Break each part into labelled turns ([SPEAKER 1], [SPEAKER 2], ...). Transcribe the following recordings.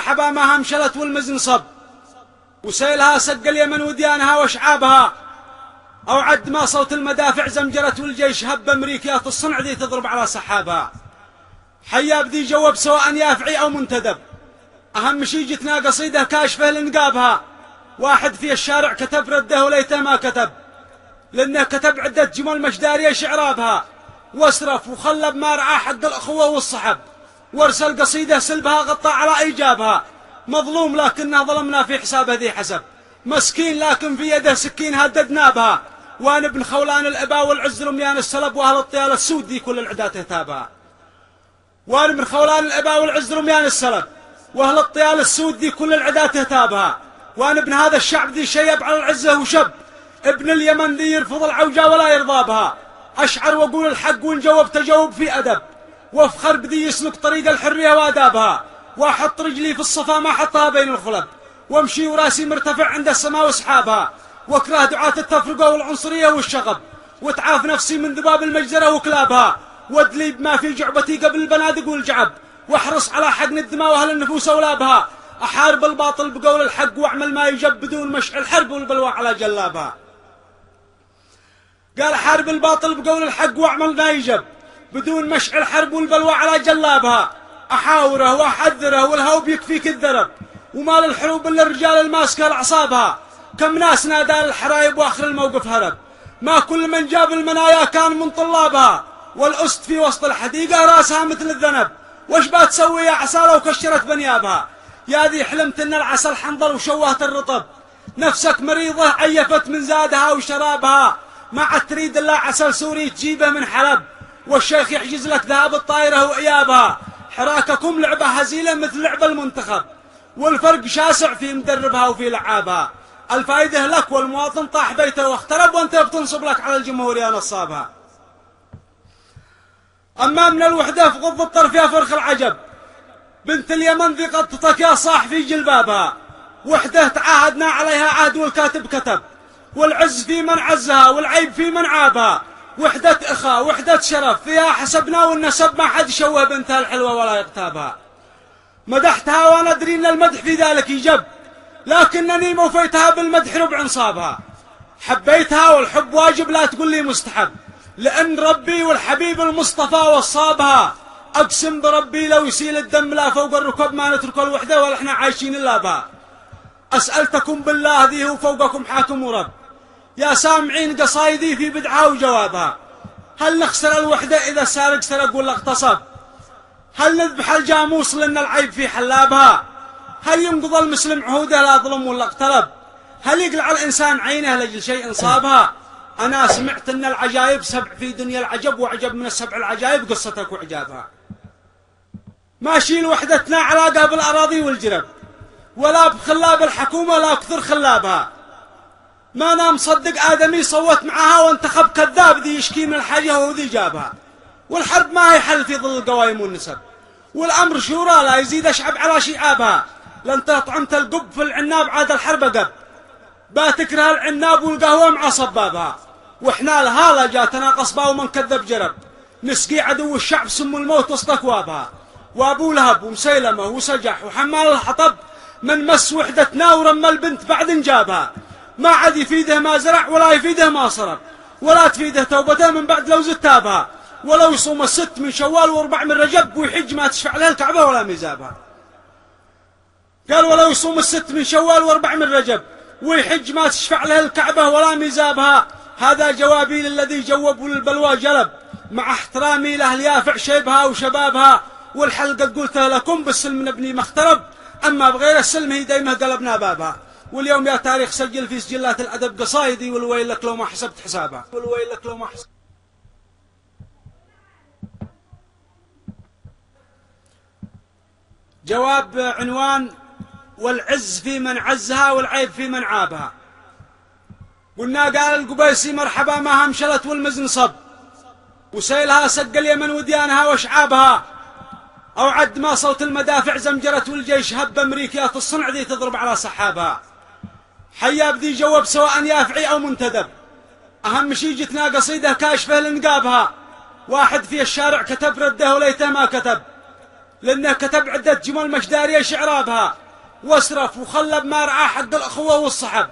[SPEAKER 1] مرحبا ما همشلت والمزن صب، وسيلها سق اليمن وديانها وشعابها، أو عد ما صوت المدافع زمجرت والجيش هب أمريكيات الصنع ذي تضرب على سحابها. حياب ذي جواب سواء يافعي أو منتدب، أهم شي جتنا قصيدة كاشفة لنقابها. واحد في الشارع كتب رده وليته ما كتب، لأنه كتب عدة جمل مشدارية شعرابها، واسرف وخلب ما رعاه حق الأخوة والصحب، وارسل قصيدة سلبها غطى على إيجابها. مظلوم لكنه ظلمنا في حسابه ذي حسب، مسكين لكن في يده سكين هددنا بها. وأنا ابن خولان الأبا والعز رميان السلب، وأهل الطيال السود ذي كل العدات اهتابها. وأنا ابن خولان الأبا والعز رميان السلب، وأهل الطيال السود ذي كل العدات اهتابها. وأنا ابن هذا الشعب ذي شيب على العزة وشب، ابن اليمن ذي يرفض العوجة ولا يرضى بها. أشعر وأقول الحق ونجاوب تجاوب في أدب، وافخر بذي يسلك طريق الحرية وآدابها. وأحط رجلي في الصفا ما حطها بين الخلب، وامشي وراسي مرتفع عند السماء وسحابها. واكره دعاة التفرقة والعنصرية والشغب، وتعاف نفسي من ذباب المجزرة وكلابها. وادلي بما في جعبتي قبل البنادق والجعب، واحرص على حقن الدماء وأهل النفوس أولابها. أحارب الباطل بقول الحق واعمل ما يجب بدون مشع الحرب والبلوى على جلابها. قال حارب الباطل بقول الحق واعمل ما يجب بدون مشع الحرب والبلوى على جلابها. أحاوره وأحذره والهوب يكفيك الذرب، وما للحروب إلا الرجال الماسكة لأعصابها. كم ناس نادى الحرايب وآخر الموقف هرب، ما كل من جاب المنايا كان من طلابها. والأسد في وسط الحديقة راسها مثل الذنب، وش بتسوي يا عسى لو كشرت بنيابها. يا ذي حلمت إن العسل حنظل وشوهت الرطب، نفسك مريضة عيفت من زادها وشرابها. ما عاد تريد إلا عسل سوري تجيبه من حلب، والشيخ يحجز لك ذهب الطائرة وإيابها. حراككم لعبة هزيلة مثل لعب المنتخب، والفرق شاسع في مدربها وفي لعابها. الفائدة لك والمواطن طاح بيته واخترب، وانت بتنصب لك على الجمهورية نصابها. أما من الوحدة في غض الطرف يا فرخ العجب، بنت اليمن ذي قطتك يا صاح في جلبابها. وحدة تعاهدنا عليها عهد والكاتب كتب، والعز في من عزها والعيب في من عابها. وحدة إخاء وحدة شرف فيها حسبنا، والنسب ما حد شوه بنتها الحلوة ولا يغتابها. مدحتها وأنا أدري أن المدح في ذلك يجب، لكنني موفيتها بالمدح ربع نصابها. حبيتها والحب واجب لا تقول لي مستحب، لأن ربي والحبيب المصطفى وصابها. أقسم بربي لو يسيل الدم لا فوق الركب ما نترك الوحدة ولا احنا عايشين إلا بها. أسألتكم بالله ذي هو فوقكم حاكم ورب، يا سامعين قصايدي في بدعها وجوابها. هل نخسر الوحدة إذا السارق سرق ولا اغتصب؟ هل نذبح الجاموس لأن العيب في حلابها؟ هل ينقض المسلم عهوده لا ظلم ولا اقترب؟ هل يقلع الإنسان عينه لأجل شيء صابها؟ أنا سمعت أن العجائب سبع في دنيا العجب، وعجب من السبع العجائب قصتك وعجابها. ماشي لوحدتنا علاقة بالأراضي والجرب، ولا بخلاب الحكومة لا كثر خلابها. ما أنا مصدق آدمي صوت معها وانتخب كذاب ذي يشكي من الحاجة وذي جابها. والحرب ما هي حل في ظل القوائم والنسب، والأمر شورى لا يزيد أشعب على شعابها. لن تطعمت القب في العناب عاد الحرب قب، باتكره العناب والقهوة مع صبابها. وإحنا لها جاتنا قصبة ومن كذب جرب، نسقي عدو الشعب سم الموت وسط أكوابها. وأبو لهب ومسيلمة وسجح وحمال الحطب من مس وحدتنا ورمى البنت بعد انجابها. ما عاد يفيده ما زرع ولا يفيده ما صرف، ولا تفيده توبته من بعد لو زتابها. ولو يصوم الست من شوال واربع من رجب ويحج ما تشفع له الكعبة ولا ميزابها. قال ولو يصوم الست من شوال واربع من رجب ويحج ما تشفع له الكعبة ولا ميزابها. هذا جوابي للذي جوب وللبلوى جلب، مع احترامي له ليافع شيبها وشبابها. والحلقة قلتها لكم بالسلم نبني ما اخترب، أما بغير السلم هي دايمة قلبنا بابها. واليوم يا تاريخ سجل في سجلات الأدب قصايدي، والويل لك لو ما حسبت حسابها، والويل لك لو ما حسبت. جواب عنوان والعز في من عزها والعيب في من عابها. قلنا قال القبيسي مرحبا ما همشلت والمزن صب، وسيلها سق اليمن وديانها وشعابها. أو عد ما صوت المدافع زمجرت والجيش هب أمريكيات الصنع ذي تضرب على سحابها. حياب ذي جواب سواء يافعي أو منتدب، أهم شي جتنا قصيدة كاشفة لنقابها. واحد في الشارع كتب رده وليته ما كتب، لأنه كتب عدة جمل مشدارية شعرابها، واسرف وخلب ما رعاه حق الأخوة والصحب،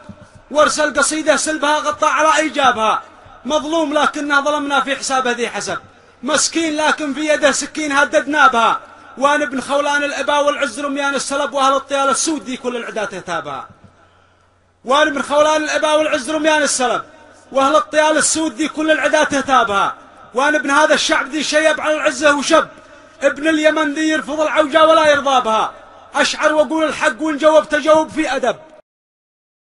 [SPEAKER 1] وارسل قصيدة سلبها غطى على إيجابها. مظلوم لكنه ظلمنا في حسابه ذي حسب، مسكين لكن في يده سكين هددنا بها. وأنا ابن خولان الإبا والعز رميان السلب، وأهل الطيال السود دي كل العداة تهتابها. وأنا ابن خولان الإبا والعز رميان السلب، وأهل الطيال السود دي كل العداة تهتابها. وأنا ابن هذا الشعب ذي شيب على العزة وشب، ابن اليمن ذي يرفض العوجة ولا يرضى بها. أشعر وأقول الحق وإن جاوبت جاوب في أدب.